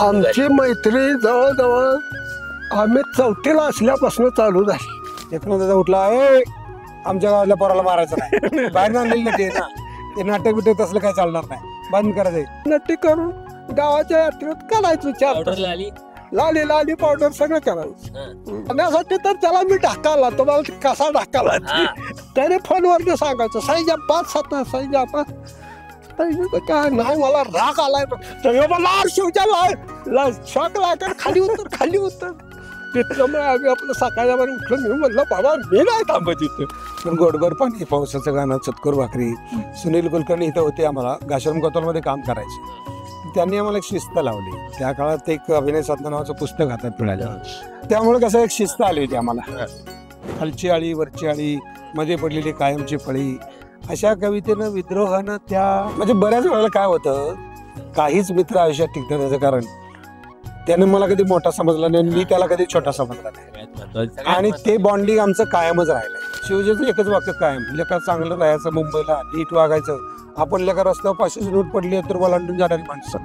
आमची मैत्री जवळजवळ आम्ही चौथीला असल्यापासून चालू झाली. एकनाथाचा उठला ए आमच्या गावातल्या पोराला मारायचं नाही बाहेर आणलेलं ते ना ते नाटक बिटक तसलं काय चालणार नाही बंद करायचं. नट्टी करून गावाच्या यात्रेत काढायचो चार पावडर लाली लाली लाली पावडर सगळं करायचं. त्यासाठी तर त्याला मी ढाकाला तुम्हाला ते कसा ढाकाला त्याने फोनवर सांगायचं साईजा 5-7 साईजा 5 काय नाही मला राग आलाय मला शिवच्या शॉक लागत खाली उतर त्याच्यामुळे आम्ही आपलं सकाळच्या उठलो. मी म्हणलं बाबा मी नाही थांबत इथं. पण गोडगोड पाणी पावसाचं गाणं चतकोर भाकरी सुनील कुलकर्णी इथं होते आम्हाला घाशरम कोतवालमध्ये काम करायचे. त्यांनी आम्हाला एक शिस्त लावली. त्या काळात एक अभिनय साधना नावाचं पुस्तक हातात मिळालं. त्यामुळे कसं एक शिस्त आली होती आम्हाला. खालची आळी वरची आळी मध्ये पडलेली कायमची फळी अशा कवितेनं विद्रोहानं त्या म्हणजे बऱ्याच वेळेला काय होतं काहीच मित्र आयुष्यात टिकतात त्याचं कारण त्यानं मला कधी मोठा समजला नाही मी त्याला कधी छोटा समजला नाही आणि ते बॉन्डिंग आमचं कायमच राहिलंय. शिवजीचं एकच वाक्य कायम लेखा चांगलं राहायचं मुंबईला नीट वागायचं. आपण लेखा रस्त्यावर 500 नोट पडली तर ओलांडून जाणारी माणसं